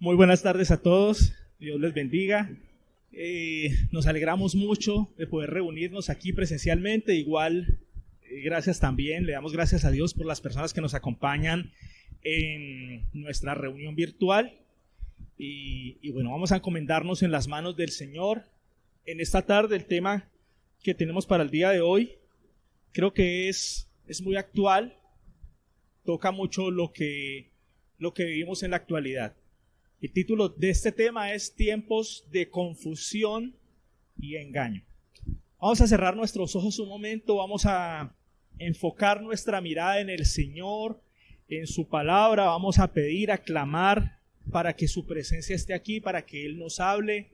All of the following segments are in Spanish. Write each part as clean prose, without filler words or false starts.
Muy buenas tardes a todos, Dios les bendiga. Nos alegramos mucho de poder reunirnos aquí presencialmente. Igual, gracias también, le damos gracias a Dios por las personas que nos acompañan en nuestra reunión virtual. Y bueno, vamos a encomendarnos en las manos del Señor. En esta tarde el tema que tenemos para el día de hoy creo que es muy actual, toca mucho lo que vivimos en la actualidad. El título de este tema es Tiempos de confusión y engaño. Vamos a cerrar nuestros ojos un momento, vamos a enfocar nuestra mirada en el Señor, en su palabra, vamos a pedir, a clamar para que su presencia esté aquí, para que Él nos hable,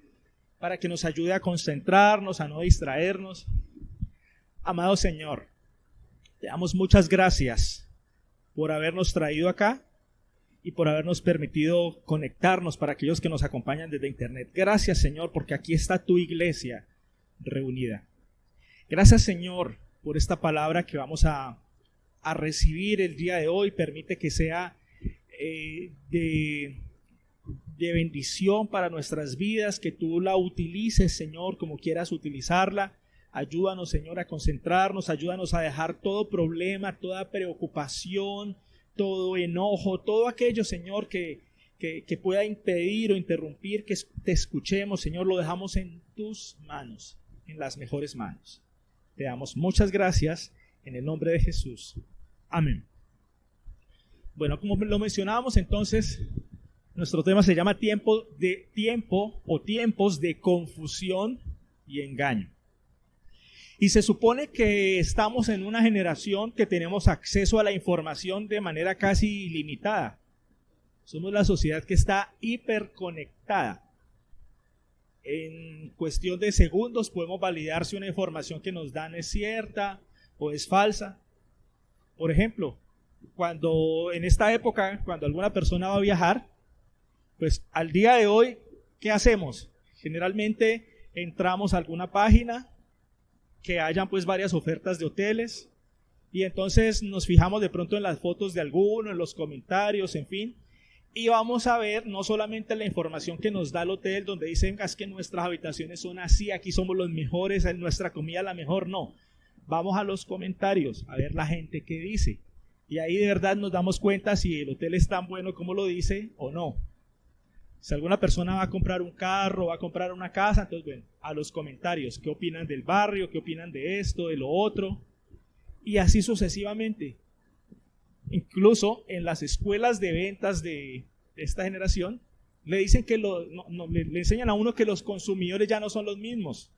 para que nos ayude a concentrarnos, a no distraernos. Amado Señor, te damos muchas gracias por habernos traído acá y por habernos permitido conectarnos para aquellos que nos acompañan desde internet. Gracias, Señor, porque aquí está tu iglesia reunida. Gracias, Señor, por esta palabra que vamos a recibir el día de hoy. Permite que sea de bendición para nuestras vidas, que tú la utilices, Señor, como quieras utilizarla. Ayúdanos, Señor, a concentrarnos, ayúdanos a dejar todo problema, toda preocupación, todo enojo, todo aquello, Señor, que pueda impedir o interrumpir que te escuchemos, Señor, lo dejamos en tus manos, en las mejores manos. Te damos muchas gracias en el nombre de Jesús. Amén. Bueno, como lo mencionábamos, entonces, nuestro tema se llama tiempos de confusión y engaño. Y se supone que estamos en una generación que tenemos acceso a la información de manera casi ilimitada. Somos la sociedad que está hiperconectada. En cuestión de segundos podemos validar si una información que nos dan es cierta o es falsa. Por ejemplo, en esta época, cuando alguna persona va a viajar, pues al día de hoy, ¿qué hacemos? Generalmente entramos a alguna página que hayan pues varias ofertas de hoteles y entonces nos fijamos de pronto en las fotos de alguno, en los comentarios, en fin, y vamos a ver no solamente la información que nos da el hotel donde dicen es que nuestras habitaciones son así, aquí somos los mejores, nuestra comida la mejor, no, vamos a los comentarios a ver la gente que dice y ahí de verdad nos damos cuenta si el hotel es tan bueno como lo dice o no. Si alguna persona va a comprar un carro, va a comprar una casa, entonces bueno, a los comentarios, ¿qué opinan del barrio? ¿Qué opinan de esto, de lo otro? Y así sucesivamente. Incluso en las escuelas de ventas de esta generación, le dicen que le enseñan a uno que los consumidores ya no son los mismos.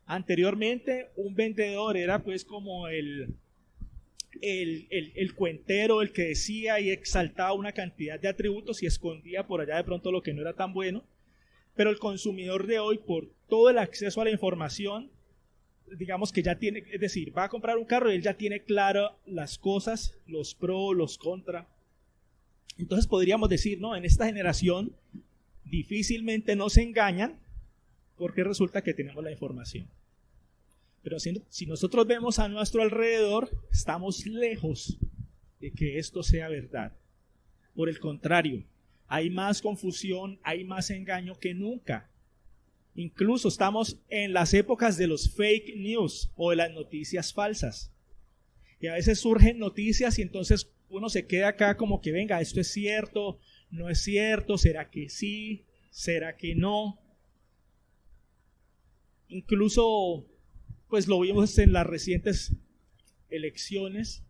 Anteriormente, un vendedor era pues como el cuentero, el que decía y exaltaba una cantidad de atributos y escondía por allá de pronto lo que no era tan bueno, pero el consumidor de hoy, por todo el acceso a la información, digamos que ya tiene, es decir, va a comprar un carro y él ya tiene claro las cosas, los pros, los contras. Entonces podríamos decir, no, en esta generación difícilmente nos engañan porque resulta que tenemos la información. Pero si nosotros vemos a nuestro alrededor, estamos lejos de que esto sea verdad. Por el contrario, hay más confusión, hay más engaño que nunca. Incluso estamos en las épocas de los fake news o de las noticias falsas. Y a veces surgen noticias y entonces uno se queda acá como que venga, esto es cierto, no es cierto, ¿será que sí? ¿Será que no? Incluso pues lo vimos en las recientes elecciones,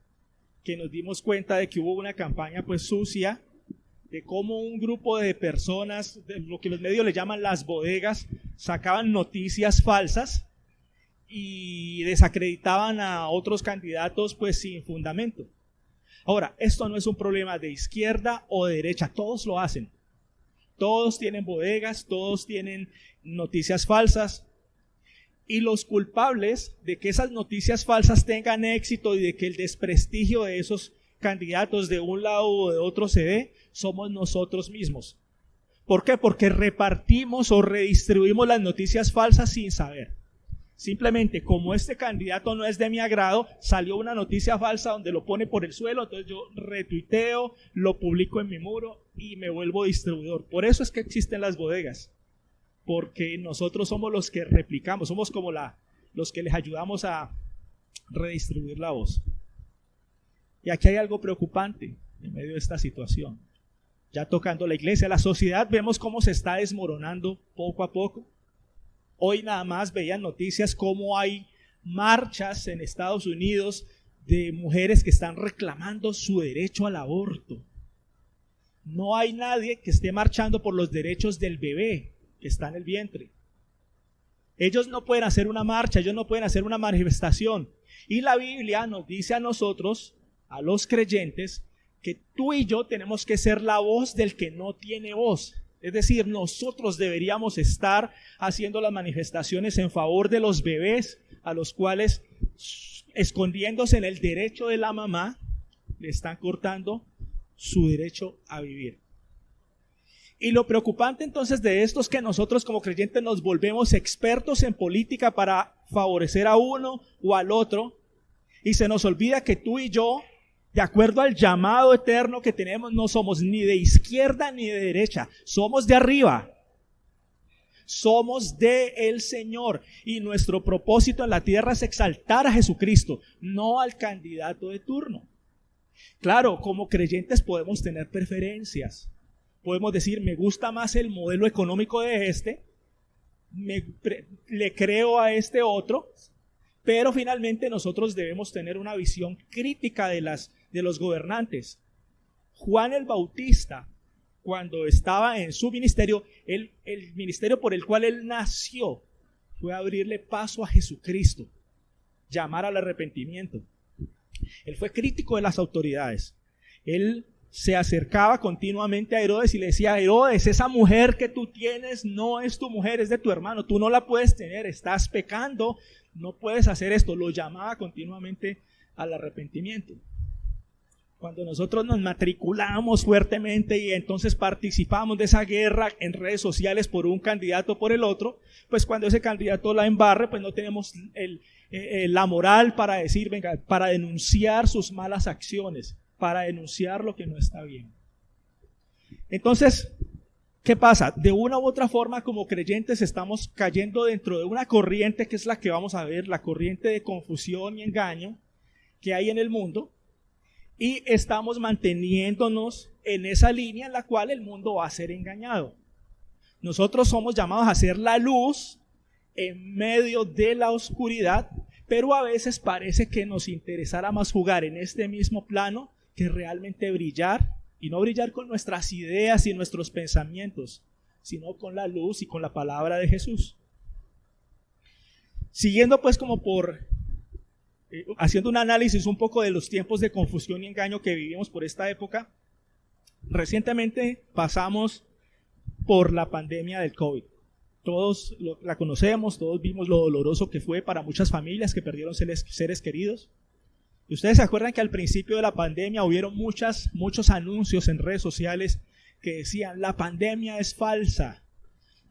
que nos dimos cuenta de que hubo una campaña pues sucia, de cómo un grupo de personas, de lo que los medios le llaman las bodegas, sacaban noticias falsas y desacreditaban a otros candidatos pues sin fundamento. Ahora, esto no es un problema de izquierda o de derecha, todos lo hacen. Todos tienen bodegas, todos tienen noticias falsas. Y los culpables de que esas noticias falsas tengan éxito y de que el desprestigio de esos candidatos de un lado o de otro se dé, somos nosotros mismos. ¿Por qué? Porque repartimos o redistribuimos las noticias falsas sin saber. Simplemente, como este candidato no es de mi agrado, salió una noticia falsa donde lo pone por el suelo, entonces yo retuiteo, lo publico en mi muro y me vuelvo distribuidor. Por eso es que existen las bodegas, porque nosotros somos los que replicamos, somos como los que les ayudamos a redistribuir la voz. Y aquí hay algo preocupante en medio de esta situación. Ya tocando la iglesia, la sociedad, vemos cómo se está desmoronando poco a poco. Hoy nada más veían noticias cómo hay marchas en Estados Unidos de mujeres que están reclamando su derecho al aborto. No hay nadie que esté marchando por los derechos del bebé que está en el vientre. Ellos no pueden hacer una marcha, ellos no pueden hacer una manifestación. Y la Biblia nos dice a nosotros, a los creyentes, que tú y yo tenemos que ser la voz del que no tiene voz. Es decir, nosotros deberíamos estar haciendo las manifestaciones en favor de los bebés, a los cuales, escondiéndose en el derecho de la mamá, le están cortando su derecho a vivir. Y lo preocupante entonces de esto es que nosotros como creyentes nos volvemos expertos en política para favorecer a uno o al otro, y se nos olvida que tú y yo, de acuerdo al llamado eterno que tenemos, no somos ni de izquierda ni de derecha, somos de arriba. Somos de el Señor, y nuestro propósito en la tierra es exaltar a Jesucristo, no al candidato de turno. Claro, como creyentes podemos tener preferencias. Podemos decir, me gusta más el modelo económico de este, le creo a este otro, pero finalmente nosotros debemos tener una visión crítica de los gobernantes. Juan el Bautista, cuando estaba en su ministerio, el ministerio por el cual él nació, fue abrirle paso a Jesucristo, llamar al arrepentimiento. Él fue crítico de las autoridades. Él se acercaba continuamente a Herodes y le decía, Herodes, esa mujer que tú tienes no es tu mujer, es de tu hermano, tú no la puedes tener, estás pecando, no puedes hacer esto. Lo llamaba continuamente al arrepentimiento. Cuando nosotros nos matriculamos fuertemente y entonces participamos de esa guerra en redes sociales por un candidato o por el otro, pues cuando ese candidato la embarre, pues no tenemos la moral para decir, venga, para denunciar sus malas acciones, para denunciar lo que no está bien. Entonces, ¿qué pasa? De una u otra forma, como creyentes estamos cayendo dentro de una corriente que es la que vamos a ver, la corriente de confusión y engaño que hay en el mundo, y estamos manteniéndonos en esa línea en la cual el mundo va a ser engañado. Nosotros somos llamados a ser la luz en medio de la oscuridad, pero a veces parece que nos interesara más jugar en este mismo plano que realmente brillar, y no brillar con nuestras ideas y nuestros pensamientos, sino con la luz y con la palabra de Jesús. Siguiendo pues como haciendo un análisis un poco de los tiempos de confusión y engaño que vivimos por esta época, recientemente pasamos por la pandemia del COVID. Todos la conocemos, todos vimos lo doloroso que fue para muchas familias que perdieron seres queridos. Y ustedes se acuerdan que al principio de la pandemia hubieron muchos anuncios en redes sociales que decían, la pandemia es falsa.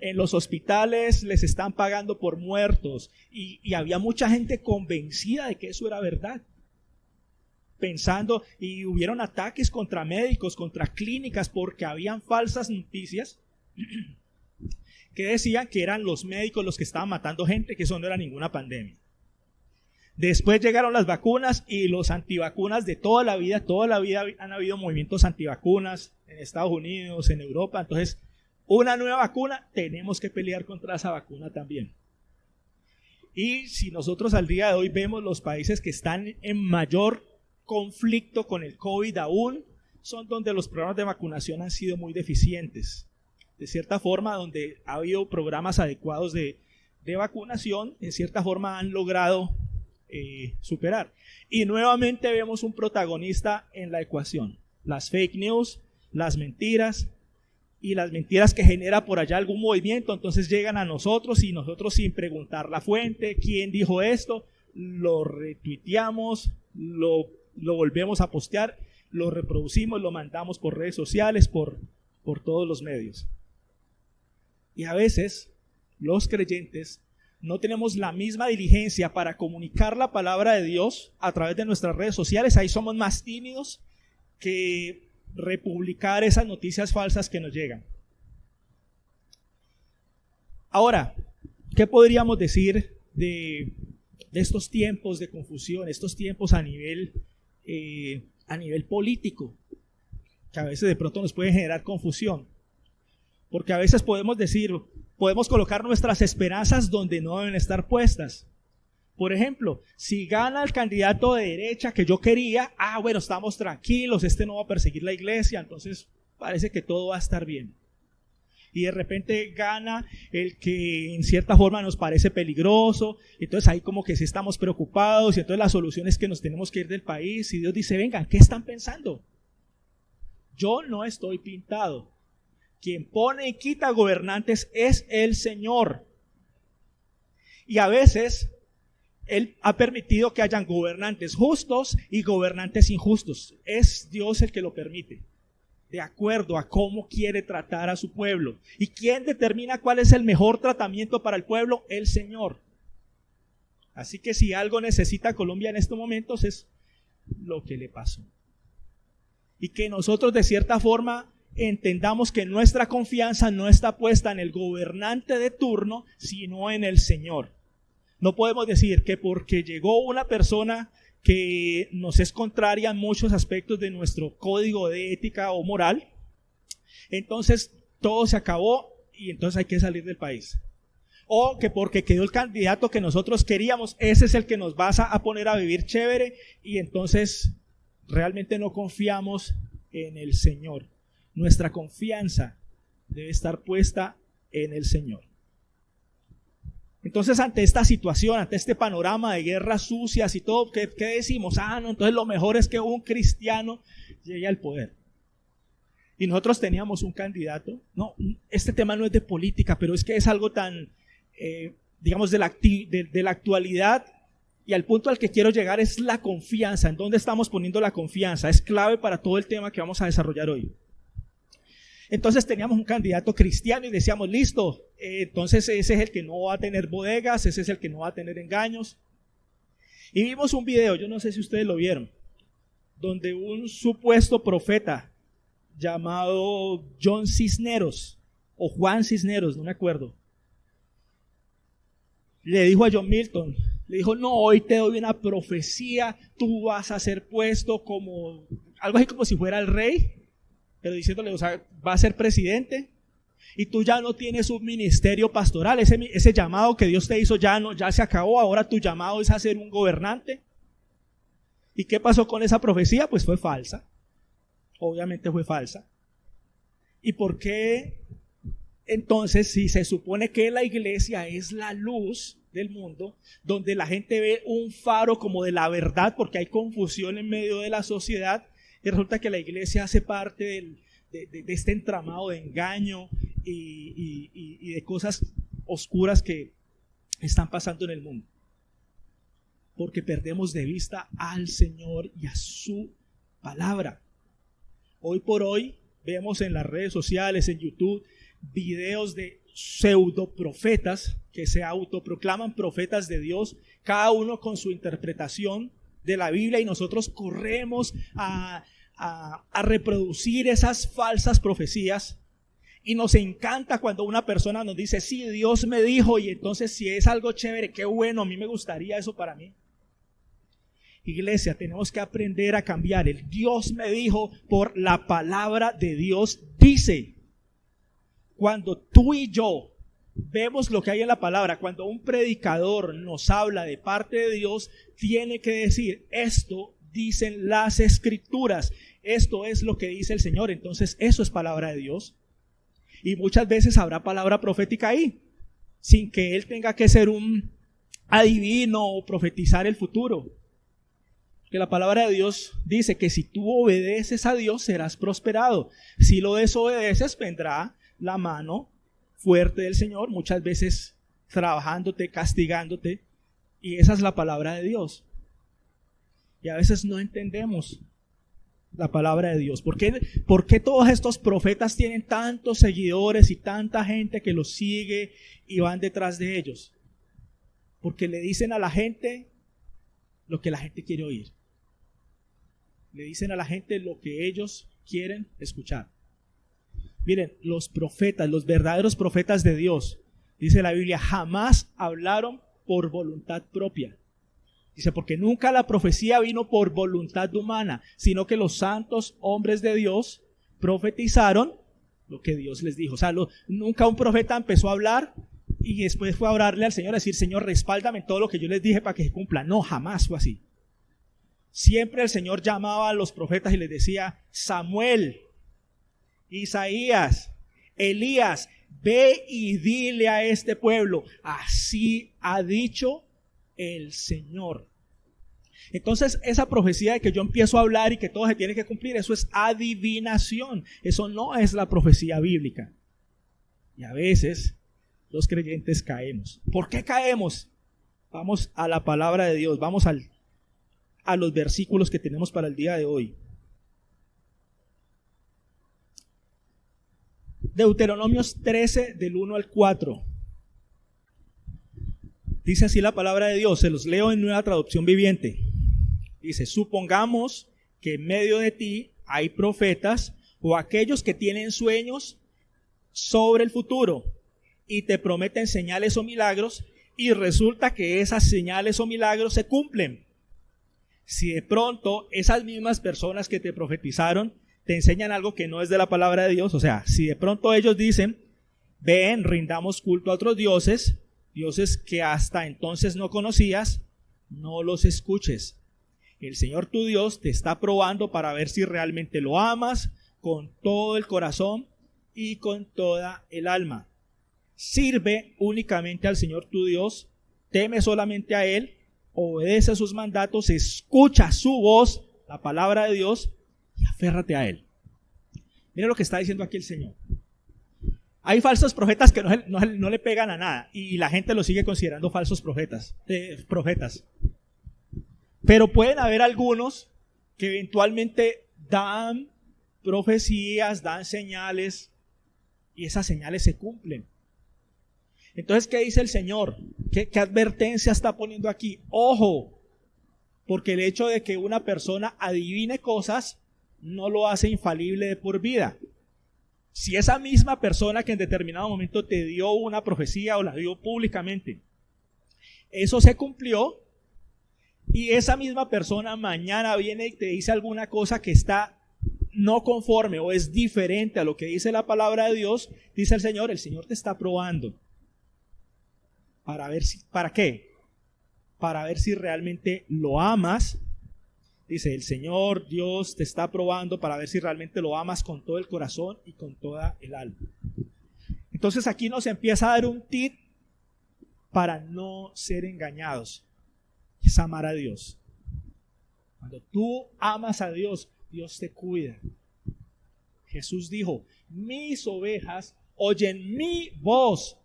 En los hospitales les están pagando por muertos, y había mucha gente convencida de que eso era verdad. Pensando, y hubieron ataques contra médicos, contra clínicas, porque habían falsas noticias que decían que eran los médicos los que estaban matando gente, que eso no era ninguna pandemia. Después llegaron las vacunas y los antivacunas de toda la vida han habido movimientos antivacunas en Estados Unidos, en Europa. Entonces, una nueva vacuna, tenemos que pelear contra esa vacuna también. Y si nosotros al día de hoy vemos los países que están en mayor conflicto con el COVID aún, son donde los programas de vacunación han sido muy deficientes. De cierta forma, donde ha habido programas adecuados de vacunación, en cierta forma han logrado superar. Y nuevamente vemos un protagonista en la ecuación: las fake news, las mentiras, y las mentiras que genera por allá algún movimiento, entonces llegan a nosotros y nosotros, sin preguntar la fuente, quién dijo esto, lo retuiteamos, lo volvemos a postear, lo reproducimos, lo mandamos por redes sociales, por todos los medios. Y a veces los creyentes no tenemos la misma diligencia para comunicar la palabra de Dios a través de nuestras redes sociales. Ahí somos más tímidos que republicar esas noticias falsas que nos llegan. Ahora, ¿qué podríamos decir de estos tiempos de confusión, estos tiempos a nivel político, que a veces de pronto nos pueden generar confusión? Porque a veces podemos colocar nuestras esperanzas donde no deben estar puestas. Por ejemplo, si gana el candidato de derecha que yo quería, bueno, estamos tranquilos, no va a perseguir la iglesia, entonces parece que todo va a estar bien. Y de repente gana el que en cierta forma nos parece peligroso, entonces ahí como que sí estamos preocupados, y entonces la solución es que nos tenemos que ir del país, y Dios dice, vengan, ¿qué están pensando? Yo no estoy pintado. Quien pone y quita gobernantes es el Señor. Y a veces Él ha permitido que hayan gobernantes justos y gobernantes injustos. Es Dios el que lo permite, de acuerdo a cómo quiere tratar a su pueblo. ¿Y quién determina cuál es el mejor tratamiento para el pueblo? El Señor. Así que si algo necesita Colombia en estos momentos es lo que le pasó. Y que nosotros de cierta forma entendamos que nuestra confianza no está puesta en el gobernante de turno, sino en el Señor. No podemos decir que porque llegó una persona que nos es contraria en muchos aspectos de nuestro código de ética o moral, entonces todo se acabó y entonces hay que salir del país. O que porque quedó el candidato que nosotros queríamos, ese es el que nos va a poner a vivir chévere, y entonces realmente no confiamos en el Señor. Nuestra confianza debe estar puesta en el Señor. Entonces, ante esta situación, ante este panorama de guerras sucias y todo, ¿qué decimos? No, entonces lo mejor es que un cristiano llegue al poder. Y nosotros teníamos un candidato. No, este tema no es de política, pero es que es algo tan, digamos, de la actualidad, y al punto al que quiero llegar es la confianza. ¿En dónde estamos poniendo la confianza? Es clave para todo el tema que vamos a desarrollar hoy. Entonces teníamos un candidato cristiano y decíamos, listo, entonces ese es el que no va a tener bodegas, ese es el que no va a tener engaños. Y vimos un video, yo no sé si ustedes lo vieron, donde un supuesto profeta llamado John Cisneros, o Juan Cisneros, no me acuerdo, le dijo a John Milton, le dijo, no, hoy te doy una profecía, tú vas a ser puesto como, algo así como si fuera el rey, pero diciéndole, o sea, va a ser presidente, y tú ya no tienes un ministerio pastoral, ese llamado que Dios te hizo ya se acabó, ahora tu llamado es a ser un gobernante. ¿Y qué pasó con esa profecía? Pues fue falsa, obviamente fue falsa. ¿Y por qué entonces, si se supone que la iglesia es la luz del mundo, donde la gente ve un faro como de la verdad, porque hay confusión en medio de la sociedad, y resulta que la iglesia hace parte de este entramado de engaño y de cosas oscuras que están pasando en el mundo? Porque perdemos de vista al Señor y a su palabra. Hoy por hoy vemos en las redes sociales, en YouTube, videos de pseudoprofetas que se autoproclaman profetas de Dios, cada uno con su interpretación de la Biblia, y nosotros corremos a reproducir esas falsas profecías, y nos encanta cuando una persona nos dice, sí, Dios me dijo, y entonces si es algo chévere, qué bueno, a mí me gustaría eso para mí. Iglesia, tenemos que aprender a cambiar el Dios me dijo por la palabra de Dios dice. Cuando tú y yo vemos lo que hay en la palabra, cuando un predicador nos habla de parte de Dios, tiene que decir, esto dicen las escrituras, esto es lo que dice el Señor. Entonces eso es palabra de Dios. Y muchas veces habrá palabra profética ahí, sin que él tenga que ser un adivino o profetizar el futuro. Que la palabra de Dios dice que si tú obedeces a Dios serás prosperado. Si lo desobedeces, vendrá la mano fuerte del Señor, muchas veces trabajándote, castigándote, y esa es la palabra de Dios. Y a veces no entendemos la palabra de Dios. ¿Por qué todos estos profetas tienen tantos seguidores y tanta gente que los sigue y van detrás de ellos? Porque le dicen a la gente lo que la gente quiere oír. Le dicen a la gente lo que ellos quieren escuchar. Miren, los profetas, los verdaderos profetas de Dios, dice la Biblia, jamás hablaron por voluntad propia. Dice, porque nunca la profecía vino por voluntad humana, sino que los santos hombres de Dios profetizaron lo que Dios les dijo. O sea, nunca un profeta empezó a hablar y después fue a orarle al Señor, a decir, Señor, respáldame en todo lo que yo les dije para que se cumpla. No, jamás fue así. Siempre el Señor llamaba a los profetas y les decía, Samuel, Isaías, Elías, ve y dile a este pueblo, así ha dicho el Señor. Entonces esa profecía de que yo empiezo a hablar y que todo se tiene que cumplir, eso es adivinación, eso no es la profecía bíblica. Y a veces los creyentes caemos. ¿Por qué caemos? Vamos a la palabra de Dios, vamos a los versículos que tenemos para el día de hoy. Deuteronomios 13 del 1 al 4. Dice así la palabra de Dios, se los leo en Nueva Traducción Viviente. Dice, supongamos que en medio de ti hay profetas o aquellos que tienen sueños sobre el futuro y te prometen señales o milagros y resulta que esas señales o milagros se cumplen. Si de pronto esas mismas personas que te profetizaron te enseñan algo que no es de la palabra de Dios, o sea, si de pronto ellos dicen, ven, rindamos culto a otros dioses, dioses que hasta entonces no conocías, no los escuches. El Señor tu Dios te está probando para ver si realmente lo amas con todo el corazón y con toda el alma. Sirve únicamente al Señor tu Dios, teme solamente a Él, obedece a sus mandatos, escucha su voz, la palabra de Dios, y aférrate a Él. Mira lo que está diciendo aquí el Señor. Hay falsos profetas que no le pegan a nada y la gente los sigue considerando falsos profetas. Pero pueden haber algunos que eventualmente dan profecías, dan señales y esas señales se cumplen. Entonces, ¿qué dice el Señor? ¿Qué advertencia está poniendo aquí? Ojo, porque el hecho de que una persona adivine cosas no lo hace infalible de por vida. Si esa misma persona que en determinado momento te dio una profecía o la dio públicamente, eso se cumplió y esa misma persona mañana viene y te dice alguna cosa que está no conforme o es diferente a lo que dice la palabra de Dios, dice el Señor te está probando. Para ver si, ¿para qué? Para ver si realmente lo amas. Dice, el Señor Dios te está probando para ver si realmente lo amas con todo el corazón y con toda el alma. Entonces aquí nos empieza a dar un tip para no ser engañados. Es amar a Dios. Cuando tú amas a Dios, Dios te cuida. Jesús dijo, mis ovejas oyen mi voz,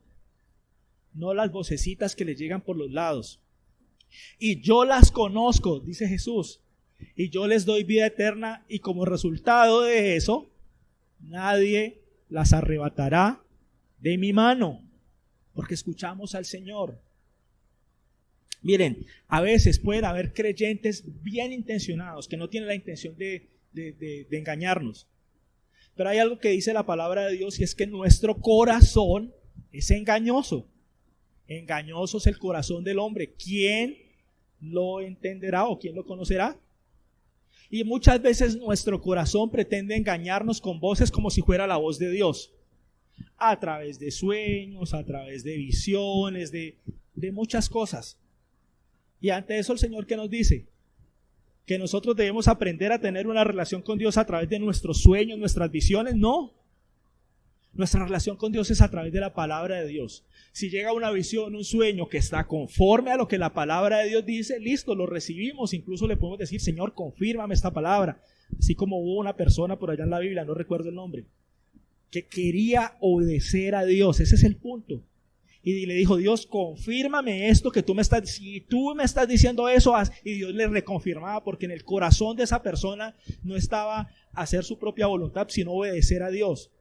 no las vocecitas que les llegan por los lados. Y yo las conozco, dice Jesús, y yo les doy vida eterna y como resultado de eso, nadie las arrebatará de mi mano, porque escuchamos al Señor. Miren, a veces pueden haber creyentes bien intencionados que no tienen la intención de engañarnos. Pero hay algo que dice la palabra de Dios y es que nuestro corazón es engañoso. Engañoso es el corazón del hombre. ¿Quién lo entenderá o quién lo conocerá? Y muchas veces nuestro corazón pretende engañarnos con voces como si fuera la voz de Dios. A través de sueños, a través de visiones, de muchas cosas. Y ante eso el Señor, ¿qué nos dice? Que nosotros debemos aprender a tener una relación con Dios a través de nuestros sueños, nuestras visiones. No. Nuestra relación con Dios es a través de la palabra de Dios. Si llega una visión, un sueño que está conforme a lo que la palabra de Dios dice, listo, lo recibimos. Incluso le podemos decir, Señor, confírmame esta palabra. Así como hubo una persona por allá en la Biblia, no recuerdo el nombre, que quería obedecer a Dios. Ese es el punto. Y le dijo, Dios, confírmame esto que tú me estás, si tú me estás diciendo eso, haz. Y Dios le reconfirmaba, porque en el corazón de esa persona no estaba hacer su propia voluntad, sino obedecer a Dios.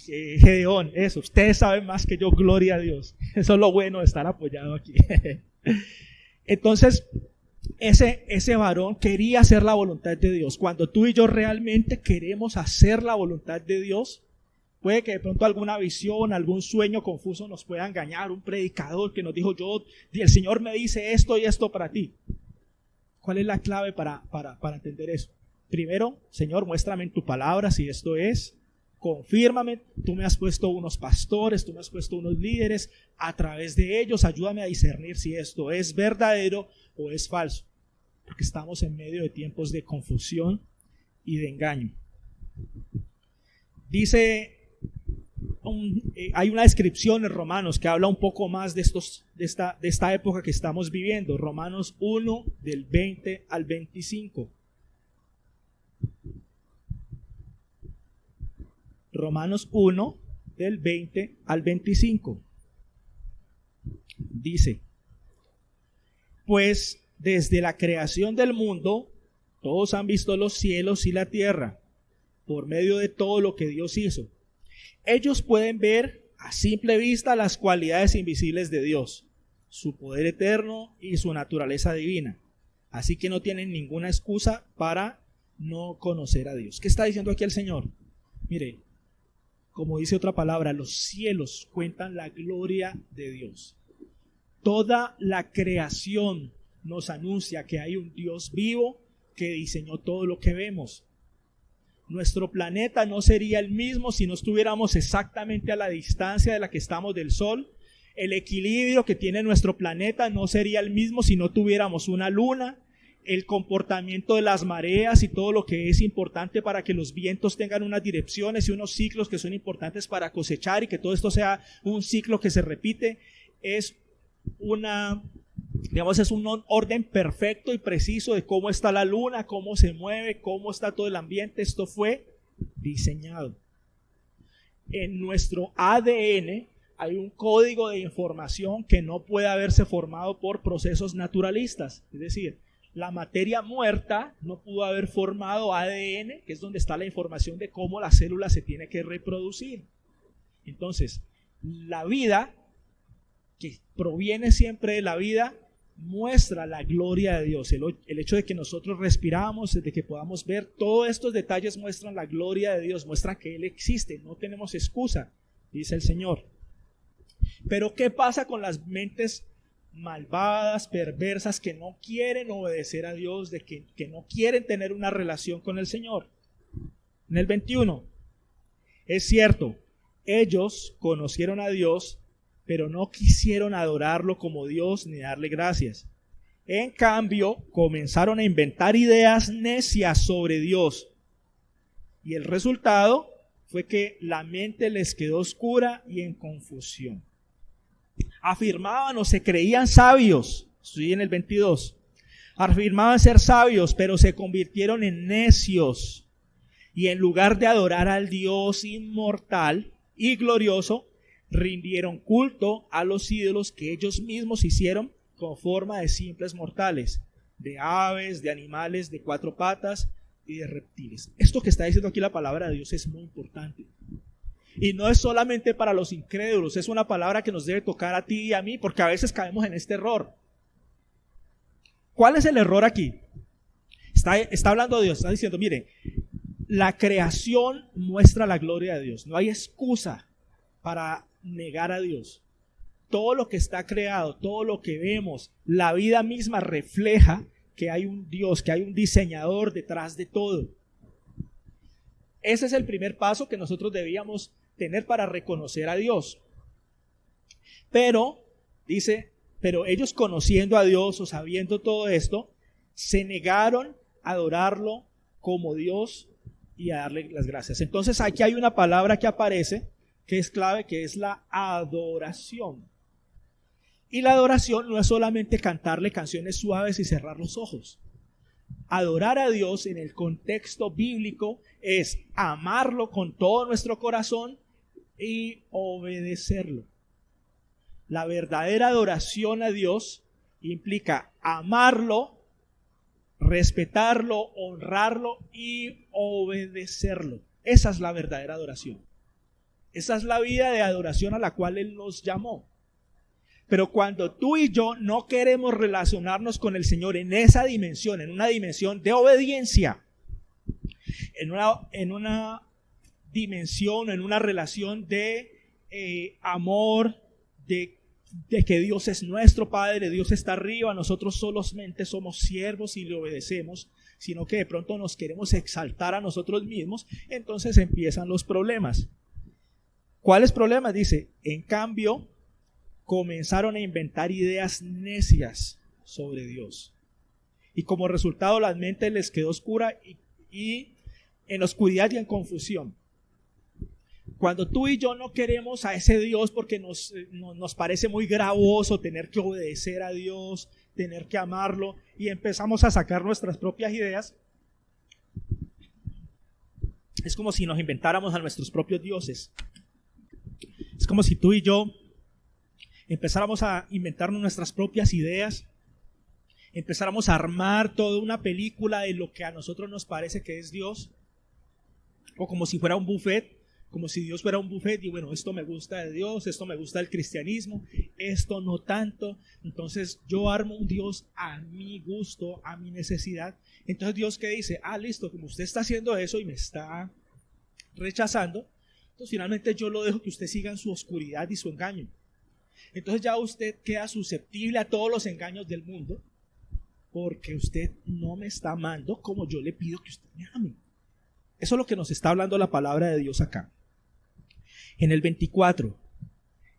Gedeón, eso, ustedes saben más que yo, gloria a Dios. Eso es lo bueno de estar apoyado aquí. Entonces, ese varón quería hacer la voluntad de Dios. Cuando tú y yo realmente queremos hacer la voluntad de Dios, puede que de pronto alguna visión, algún sueño confuso nos pueda engañar, un predicador que nos dijo, el Señor me dice esto y esto para ti. ¿Cuál es la clave para entender eso? Primero, Señor, muéstrame en tu palabra si esto es. Confírmame, tú me has puesto unos pastores, tú me has puesto unos líderes, a través de ellos ayúdame a discernir si esto es verdadero o es falso, porque estamos en medio de tiempos de confusión y de engaño. Hay una descripción en Romanos que habla un poco más de esta época que estamos viviendo, Romanos 1 del 20 al 25. Romanos 1, del 20 al 25. Dice, pues desde la creación del mundo, todos han visto los cielos y la tierra, por medio de todo lo que Dios hizo. Ellos pueden ver a simple vista las cualidades invisibles de Dios, su poder eterno y su naturaleza divina. Así que no tienen ninguna excusa para no conocer a Dios. ¿Qué está diciendo aquí el Señor? Mire, como dice otra palabra, los cielos cuentan la gloria de Dios. Toda la creación nos anuncia que hay un Dios vivo que diseñó todo lo que vemos. Nuestro planeta no sería el mismo si no estuviéramos exactamente a la distancia de la que estamos del Sol. El equilibrio que tiene nuestro planeta no sería el mismo si no tuviéramos una luna. El comportamiento de las mareas y todo lo que es importante para que los vientos tengan unas direcciones y unos ciclos que son importantes para cosechar y que todo esto sea un ciclo que se repite, es un orden perfecto y preciso de cómo está la luna, cómo se mueve, cómo está todo el ambiente. Esto fue diseñado. En nuestro ADN hay un código de información que no puede haberse formado por procesos naturalistas, es decir, la materia muerta no pudo haber formado ADN, que es donde está la información de cómo la célula se tiene que reproducir. Entonces, la vida, que proviene siempre de la vida, muestra la gloria de Dios. El hecho de que nosotros respiramos, de que podamos ver, todos estos detalles muestran la gloria de Dios, muestran que Él existe, no tenemos excusa, dice el Señor. Pero ¿qué pasa con las mentes malvadas, perversas, que no quieren obedecer a Dios, que no quieren tener una relación con el Señor? En el 21, es cierto, ellos conocieron a Dios, pero no quisieron adorarlo como Dios ni darle gracias. En cambio, comenzaron a inventar ideas necias sobre Dios. Y el resultado fue que la mente les quedó oscura y en confusión. Afirmaban o se creían sabios, estoy en el 22, afirmaban ser sabios, pero se convirtieron en necios, y en lugar de adorar al Dios inmortal y glorioso, rindieron culto a los ídolos que ellos mismos hicieron con forma de simples mortales, de aves, de animales de cuatro patas y de reptiles. Esto que está diciendo aquí la palabra de Dios es muy importante. Y no es solamente para los incrédulos, es una palabra que nos debe tocar a ti y a mí, porque a veces caemos en este error. ¿Cuál es el error aquí? Está hablando Dios, está diciendo, mire, la creación muestra la gloria de Dios. No hay excusa para negar a Dios. Todo lo que está creado, todo lo que vemos, la vida misma refleja que hay un Dios, que hay un diseñador detrás de todo. Ese es el primer paso que nosotros debíamos tener para reconocer a Dios. Pero, dice, pero ellos conociendo a Dios o sabiendo todo esto, se negaron a adorarlo como Dios y a darle las gracias. Entonces aquí hay una palabra que aparece que es clave, que es la adoración. Y la adoración no es solamente cantarle canciones suaves y cerrar los ojos. Adorar a Dios en el contexto bíblico es amarlo con todo nuestro corazón y obedecerlo. La verdadera adoración a Dios implica amarlo, respetarlo, honrarlo y obedecerlo. Esa es la verdadera adoración. Esa es la vida de adoración a la cual Él nos llamó. Pero cuando tú y yo no queremos relacionarnos con el Señor en esa dimensión, en una dimensión de obediencia, en una dimensión, en una relación de amor, de que Dios es nuestro Padre, Dios está arriba, nosotros solamente somos siervos y le obedecemos, sino que de pronto nos queremos exaltar a nosotros mismos, entonces empiezan los problemas. ¿Cuáles problemas? Dice, en cambio, comenzaron a inventar ideas necias sobre Dios. Y como resultado la mente les quedó oscura y en oscuridad y en confusión. Cuando tú y yo no queremos a ese Dios porque nos parece muy gravoso tener que obedecer a Dios, tener que amarlo, y empezamos a sacar nuestras propias ideas, es como si nos inventáramos a nuestros propios dioses. Es como si tú y yo empezáramos a inventarnos nuestras propias ideas, empezáramos a armar toda una película de lo que a nosotros nos parece que es Dios, o como si fuera un buffet. Como si Dios fuera un buffet y bueno, esto me gusta de Dios, esto me gusta del cristianismo, esto no tanto. Entonces yo armo un Dios a mi gusto, a mi necesidad. Entonces Dios, ¿qué dice? Listo, como usted está haciendo eso y me está rechazando, entonces finalmente yo lo dejo que usted siga en su oscuridad y su engaño. Entonces ya usted queda susceptible a todos los engaños del mundo porque usted no me está amando como yo le pido que usted me ame. Eso es lo que nos está hablando la palabra de Dios acá. En el 24,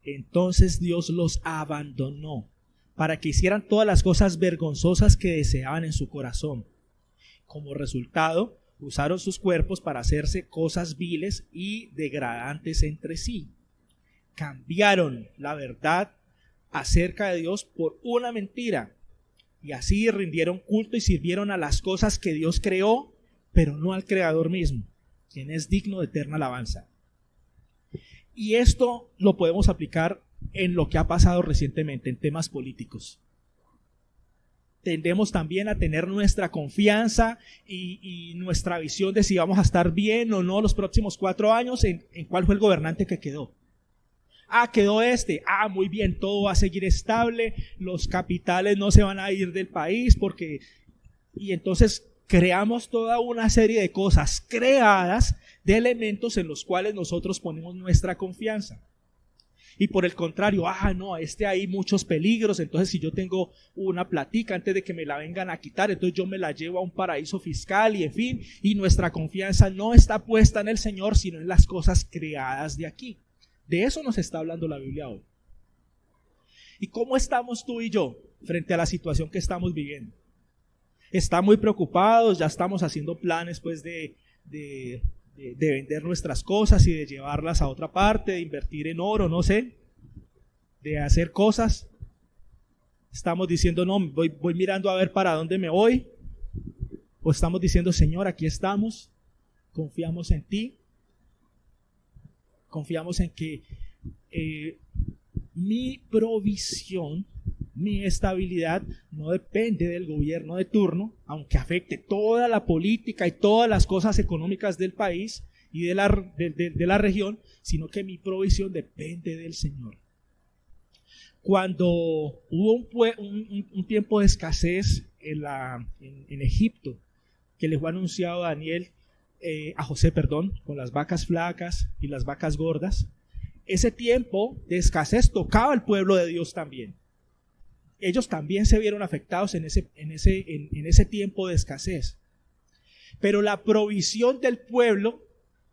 entonces Dios los abandonó para que hicieran todas las cosas vergonzosas que deseaban en su corazón. Como resultado, usaron sus cuerpos para hacerse cosas viles y degradantes entre sí. Cambiaron la verdad acerca de Dios por una mentira y así rindieron culto y sirvieron a las cosas que Dios creó, pero no al Creador mismo, quien es digno de eterna alabanza. Y esto lo podemos aplicar en lo que ha pasado recientemente, en temas políticos. Tendemos también a tener nuestra confianza y nuestra visión de si vamos a estar bien o no los próximos 4 años en cuál fue el gobernante que quedó. Quedó este. Muy bien, todo va a seguir estable, los capitales no se van a ir del país porque... Y entonces creamos toda una serie de cosas creadas de elementos en los cuales nosotros ponemos nuestra confianza. Y por el contrario, no, hay muchos peligros, entonces si yo tengo una platica antes de que me la vengan a quitar, entonces yo me la llevo a un paraíso fiscal y en fin, y nuestra confianza no está puesta en el Señor, sino en las cosas creadas de aquí. De eso nos está hablando la Biblia hoy. ¿Y cómo estamos tú y yo frente a la situación que estamos viviendo? Están muy preocupados, ya estamos haciendo planes pues de vender nuestras cosas y de llevarlas a otra parte, de invertir en oro, no sé, de hacer cosas. Estamos diciendo, no, voy mirando a ver para dónde me voy. O estamos diciendo, Señor, aquí estamos, confiamos en ti, confiamos en que mi provisión, mi estabilidad no depende del gobierno de turno, aunque afecte toda la política y todas las cosas económicas del país y de la región, sino que mi provisión depende del Señor. Cuando hubo un tiempo de escasez en Egipto, que le fue anunciado a José, con las vacas flacas y las vacas gordas, ese tiempo de escasez tocaba al pueblo de Dios también. Ellos también se vieron afectados en ese tiempo de escasez. Pero la provisión del pueblo,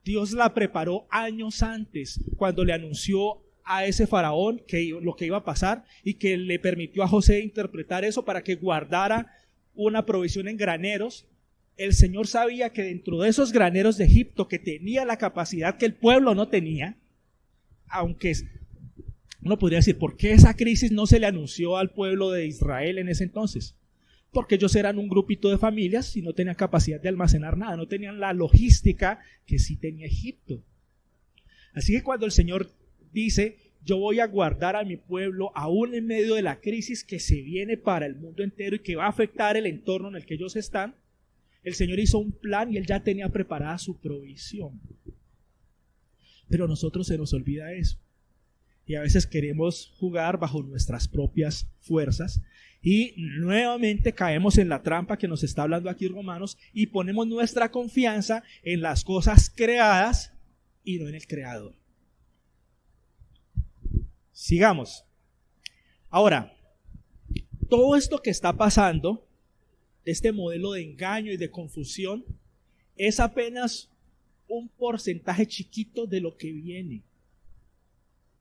Dios la preparó años antes, cuando le anunció a ese faraón lo que iba a pasar y que le permitió a José interpretar eso para que guardara una provisión en graneros. El Señor sabía que dentro de esos graneros de Egipto, que tenía la capacidad que el pueblo no tenía, aunque uno podría decir, ¿por qué esa crisis no se le anunció al pueblo de Israel en ese entonces? Porque ellos eran un grupito de familias y no tenían capacidad de almacenar nada, no tenían la logística que sí tenía Egipto. Así que cuando el Señor dice, yo voy a guardar a mi pueblo aún en medio de la crisis que se viene para el mundo entero y que va a afectar el entorno en el que ellos están, el Señor hizo un plan y Él ya tenía preparada su provisión. Pero a nosotros se nos olvida eso. y a veces queremos jugar bajo nuestras propias fuerzas y nuevamente caemos en la trampa que nos está hablando aquí Romanos y ponemos nuestra confianza en las cosas creadas y no en el Creador. Sigamos. Ahora, todo esto que está pasando, este modelo de engaño y de confusión, es apenas un porcentaje chiquito de lo que viene.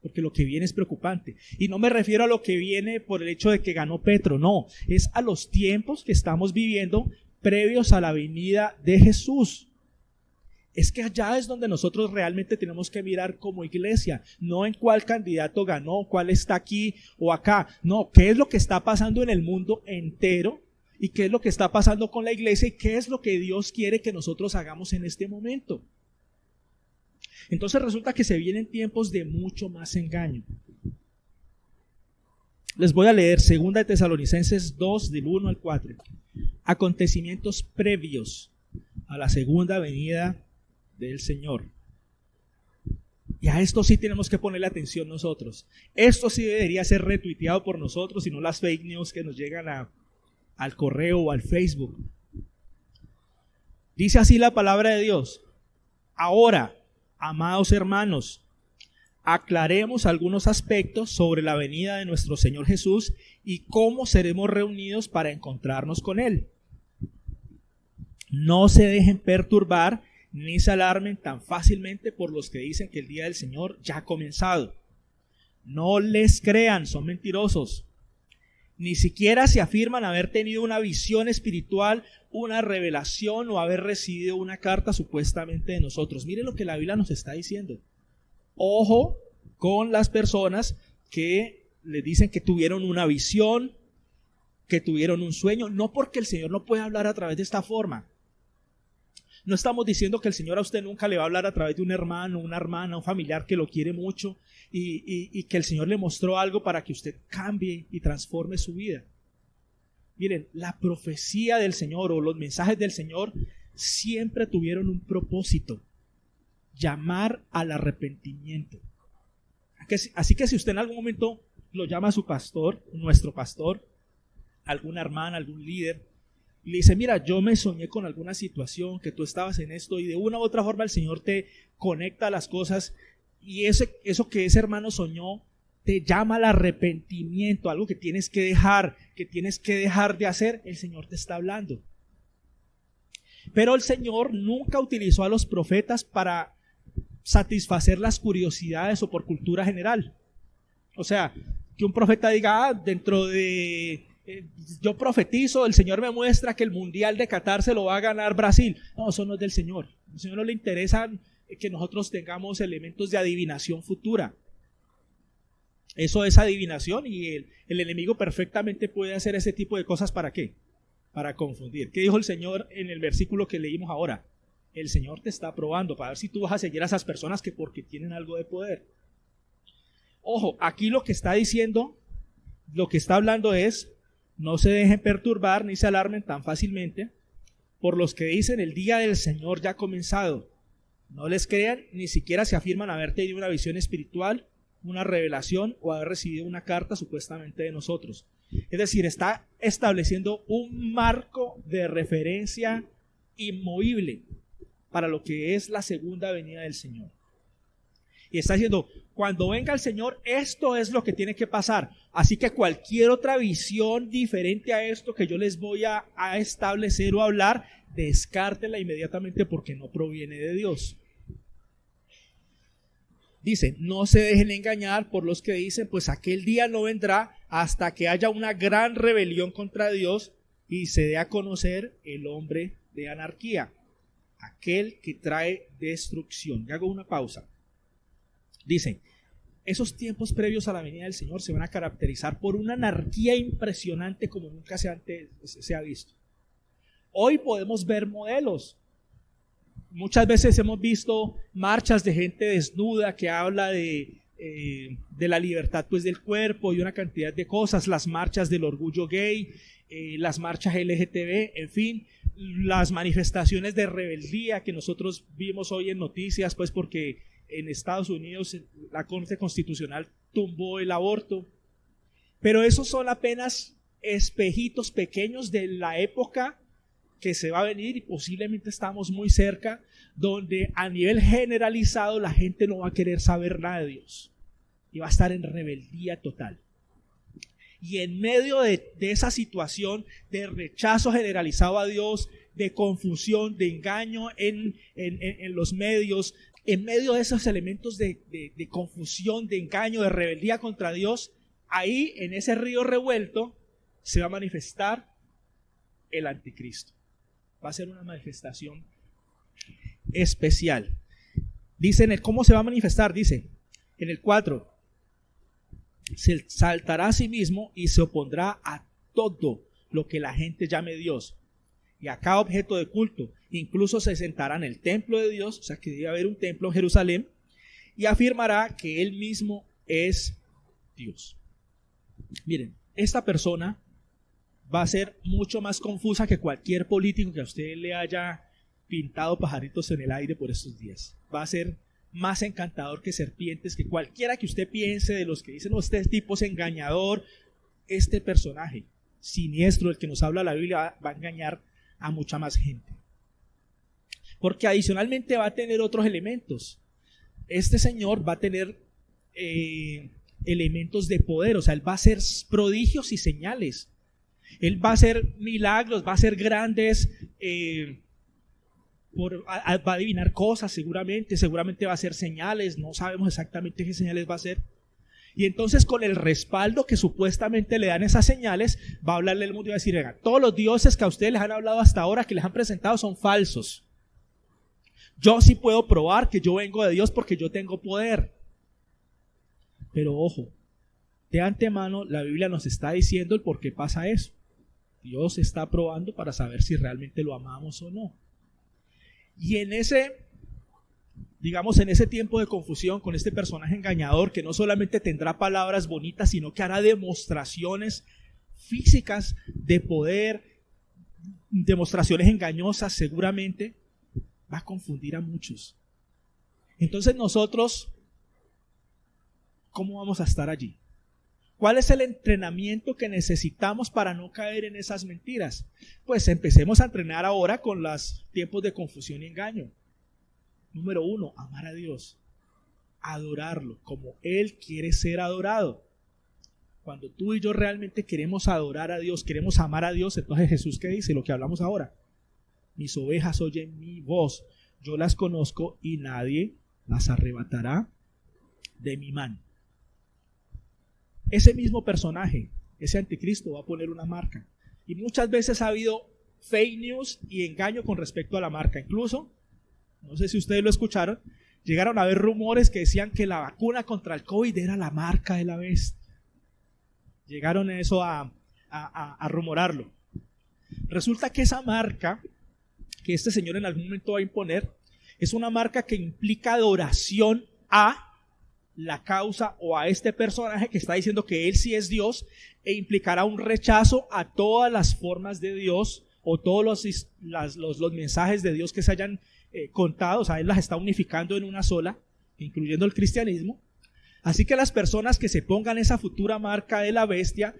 Porque lo que viene es preocupante. Y no me refiero a lo que viene por el hecho de que ganó Petro, no. Es a los tiempos que estamos viviendo previos a la venida de Jesús. Es que allá es donde nosotros realmente tenemos que mirar como iglesia, no en cuál candidato ganó, cuál está aquí o acá. No, qué es lo que está pasando en el mundo entero y qué es lo que está pasando con la iglesia y qué es lo que Dios quiere que nosotros hagamos en este momento. Entonces resulta que se vienen tiempos de mucho más engaño. Les voy a leer 2 Tesalonicenses 2 del 1 al 4. Acontecimientos previos a la segunda venida del Señor. Y a esto sí tenemos que ponerle atención nosotros. Esto sí debería ser retuiteado por nosotros y no las fake news que nos llegan al correo o al Facebook. Dice así la palabra de Dios. Ahora, amados hermanos, aclaremos algunos aspectos sobre la venida de nuestro Señor Jesús y cómo seremos reunidos para encontrarnos con Él. No se dejen perturbar ni se alarmen tan fácilmente por los que dicen que el día del Señor ya ha comenzado. No les crean, son mentirosos. Ni siquiera se afirman haber tenido una visión espiritual, una revelación o haber recibido una carta supuestamente de nosotros. Mire lo que la Biblia nos está diciendo. Ojo con las personas que le dicen que tuvieron una visión, que tuvieron un sueño, no porque el Señor no puede hablar a través de esta forma. No estamos diciendo que el Señor a usted nunca le va a hablar a través de un hermano, una hermana, un familiar que lo quiere mucho y que el Señor le mostró algo para que usted cambie y transforme su vida. Miren, la profecía del Señor o los mensajes del Señor siempre tuvieron un propósito: llamar al arrepentimiento. Así que si usted en algún momento lo llama a su pastor, nuestro pastor, alguna hermana, algún líder, y le dice: mira, yo me soñé con alguna situación, que tú estabas en esto, y de una u otra forma el Señor te conecta a las cosas, y eso que ese hermano soñó te llama al arrepentimiento, algo que tienes que dejar de hacer, el Señor te está hablando. Pero el Señor nunca utilizó a los profetas para satisfacer las curiosidades o por cultura general. O sea, que un profeta diga: dentro de... yo profetizo, el Señor me muestra que el Mundial de Qatar se lo va a ganar Brasil. No, eso no es del Señor. Al Señor no le interesa que nosotros tengamos elementos de adivinación futura. Eso es adivinación y el enemigo perfectamente puede hacer ese tipo de cosas. ¿Para qué? Para confundir. ¿Qué dijo el Señor en el versículo que leímos ahora? El Señor te está probando para ver si tú vas a seguir a esas personas que porque tienen algo de poder. Ojo, aquí lo que está diciendo, lo que está hablando es: no se dejen perturbar ni se alarmen tan fácilmente por los que dicen el día del Señor ya ha comenzado. No les crean, ni siquiera se afirman haber tenido una visión espiritual, una revelación o haber recibido una carta supuestamente de nosotros. Es decir, está estableciendo un marco de referencia inmovible para lo que es la segunda venida del Señor. Y está diciendo: cuando venga el Señor, esto es lo que tiene que pasar. Así que cualquier otra visión diferente a esto que yo les voy a establecer o hablar, descártela inmediatamente porque no proviene de Dios. Dice: no se dejen engañar por los que dicen, pues aquel día no vendrá hasta que haya una gran rebelión contra Dios y se dé a conocer el hombre de anarquía, aquel que trae destrucción. Y hago una pausa. Dice: esos tiempos previos a la venida del Señor se van a caracterizar por una anarquía impresionante como nunca se ha visto. Hoy podemos ver modelos. Muchas veces hemos visto marchas de gente desnuda que habla de la libertad pues del cuerpo y una cantidad de cosas, las marchas del orgullo gay, las marchas LGTB, en fin, las manifestaciones de rebeldía que nosotros vimos hoy en noticias, pues porque en Estados Unidos la Corte Constitucional tumbó el aborto. Pero esos son apenas espejitos pequeños de la época que se va a venir, y posiblemente estamos muy cerca, donde a nivel generalizado la gente no va a querer saber nada de Dios y va a estar en rebeldía total. Y en medio de esa situación de rechazo generalizado a Dios, de confusión, de engaño en los medios, en medio de esos elementos de confusión, de engaño, de rebeldía contra Dios, ahí en ese río revuelto se va a manifestar el anticristo. Va a ser una manifestación especial. Dice ¿cómo se va a manifestar? Dice en el 4: se saltará a sí mismo y se opondrá a todo lo que la gente llame Dios y a cada objeto de culto. Incluso se sentará en el templo de Dios, o sea que debe haber un templo en Jerusalén, y afirmará que él mismo es Dios. Miren, esta persona va a ser mucho más confusa que cualquier político que a usted le haya pintado pajaritos en el aire por estos días. Va a ser más encantador que serpientes, que cualquiera que usted piense de los que dicen, no, este tipo es engañador. Este personaje siniestro del que nos habla la Biblia va a engañar a mucha más gente. Porque adicionalmente va a tener otros elementos. Este señor va a tener elementos de poder, o sea, él va a hacer prodigios y señales. Él va a hacer milagros, va a hacer grandes, va a adivinar cosas seguramente va a hacer señales, no sabemos exactamente qué señales va a hacer. Y entonces con el respaldo que supuestamente le dan esas señales, va a hablarle al mundo y va a decir, venga, todos los dioses que a ustedes les han hablado hasta ahora, que les han presentado, son falsos. Yo sí puedo probar que yo vengo de Dios porque yo tengo poder. Pero ojo, de antemano la Biblia nos está diciendo el por qué pasa eso. Dios está probando para saber si realmente lo amamos o no. Y en ese tiempo de confusión con este personaje engañador que no solamente tendrá palabras bonitas, sino que hará demostraciones físicas de poder, demostraciones engañosas seguramente, va a confundir a muchos. Entonces nosotros, ¿cómo vamos a estar allí? ¿Cuál es el entrenamiento que necesitamos para no caer en esas mentiras? Pues empecemos a entrenar ahora con los tiempos de confusión y engaño. Número 1, amar a Dios, adorarlo como Él quiere ser adorado. Cuando tú y yo realmente queremos adorar a Dios, queremos amar a Dios, entonces Jesús, ¿qué dice? Lo que hablamos ahora. Mis ovejas oyen mi voz, yo las conozco y nadie las arrebatará de mi mano. Ese mismo personaje, ese anticristo, va a poner una marca. Y muchas veces ha habido fake news y engaño con respecto a la marca. Incluso, no sé si ustedes lo escucharon, llegaron a haber rumores que decían que la vacuna contra el COVID era la marca de la bestia. Llegaron a rumorarlo. Resulta que esa marca que este señor en algún momento va a imponer es una marca que implica adoración a la causa o a este personaje que está diciendo que él sí es Dios, e implicará un rechazo a todas las formas de Dios o todos los mensajes de Dios que se hayan contado. O sea, él las está unificando en una sola, incluyendo el cristianismo. Así que las personas que se pongan esa futura marca de la bestia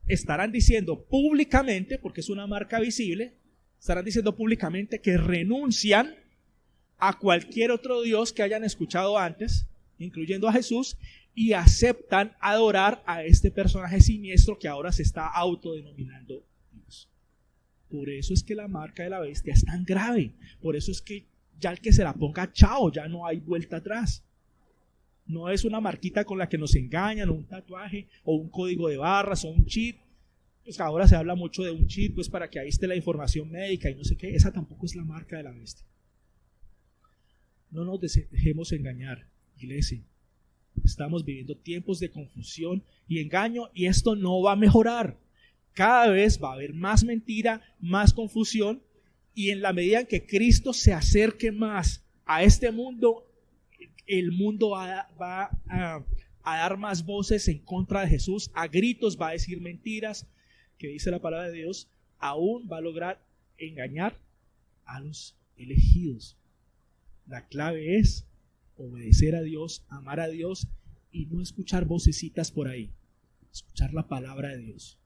estarán diciendo públicamente, porque es una marca visible, estarán diciendo públicamente que renuncian a cualquier otro Dios que hayan escuchado antes, incluyendo a Jesús, y aceptan adorar a este personaje siniestro que ahora se está autodenominando Dios. Por eso es que la marca de la bestia es tan grave. Por eso es que ya el que se la ponga, chao, ya no hay vuelta atrás. No es una marquita con la que nos engañan, o un tatuaje, o un código de barras, o un chip. Pues ahora se habla mucho de un chip, pues para que ahí esté la información médica y no sé qué. Esa tampoco es la marca de la bestia. No nos dejemos engañar, iglesia. Estamos viviendo tiempos de confusión y engaño, y esto no va a mejorar. Cada vez va a haber más mentira, más confusión, y en la medida en que Cristo se acerque más a este mundo, el mundo va a dar más voces en contra de Jesús, a gritos va a decir mentiras, que dice la palabra de Dios, aún va a lograr engañar a los elegidos. La clave es obedecer a Dios, amar a Dios y no escuchar vocecitas por ahí. Escuchar la palabra de Dios.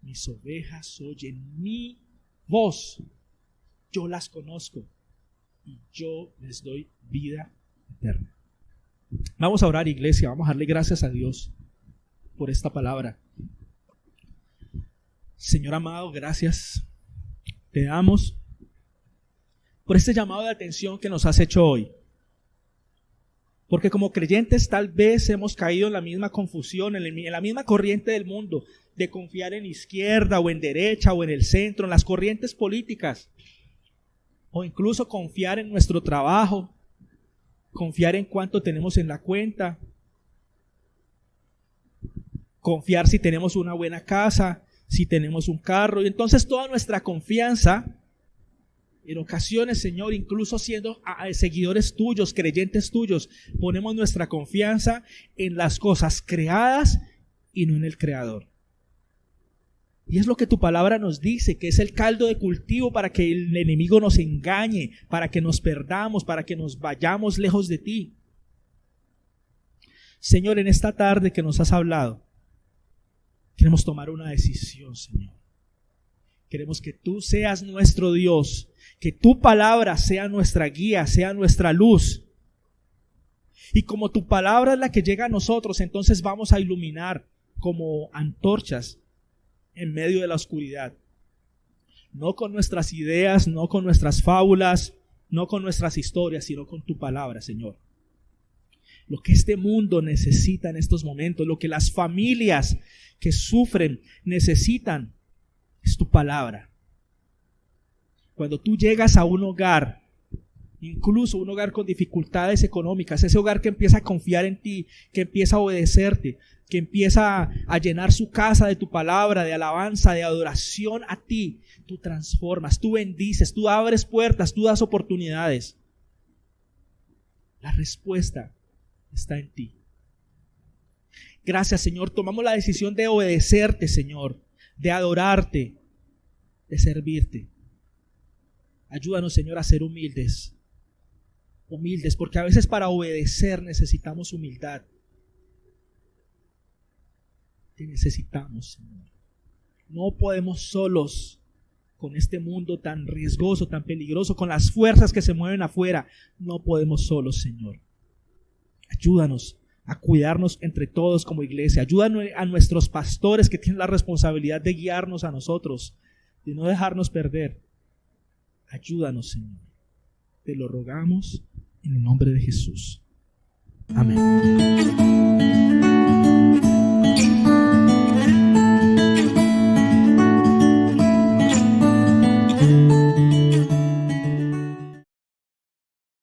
Mis ovejas oyen mi voz. Yo las conozco y yo les doy vida eterna. Vamos a orar, iglesia. Vamos a darle gracias a Dios por esta palabra. Señor amado, gracias. Te damos por este llamado de atención que nos has hecho hoy. Porque como creyentes tal vez hemos caído en la misma confusión, en la misma corriente del mundo, de confiar en izquierda o en derecha o en el centro, en las corrientes políticas, o incluso confiar en nuestro trabajo, confiar en cuánto tenemos en la cuenta, confiar si tenemos una buena casa, si tenemos un carro, y entonces toda nuestra confianza, en ocasiones, Señor, incluso siendo seguidores tuyos, creyentes tuyos, ponemos nuestra confianza en las cosas creadas y no en el Creador. Y es lo que tu palabra nos dice, que es el caldo de cultivo para que el enemigo nos engañe, para que nos perdamos, para que nos vayamos lejos de ti. Señor, en esta tarde que nos has hablado, queremos tomar una decisión, Señor. Queremos que tú seas nuestro Dios, que tu palabra sea nuestra guía, sea nuestra luz. Y como tu palabra es la que llega a nosotros, entonces vamos a iluminar como antorchas en medio de la oscuridad. No con nuestras ideas, no con nuestras fábulas, no con nuestras historias, sino con tu palabra, Señor. Lo que este mundo necesita en estos momentos, lo que las familias que sufren necesitan, es tu palabra. Cuando tú llegas a un hogar, incluso un hogar con dificultades económicas, ese hogar que empieza a confiar en ti, que empieza a obedecerte, que empieza a llenar su casa de tu palabra, de alabanza, de adoración a ti, tú transformas, tú bendices, tú abres puertas, tú das oportunidades. La respuesta está en ti. Gracias, Señor. Tomamos la decisión de obedecerte, Señor, de adorarte, de servirte. Ayúdanos, Señor, a ser humildes, porque a veces para obedecer necesitamos humildad. Te necesitamos, Señor. No podemos solos con este mundo tan riesgoso, tan peligroso, con las fuerzas que se mueven afuera. No podemos solos, Señor. Ayúdanos a cuidarnos entre todos como iglesia. Ayúdanos a nuestros pastores que tienen la responsabilidad de guiarnos a nosotros, de no dejarnos perder. Ayúdanos, Señor. Te lo rogamos en el nombre de Jesús. Amén.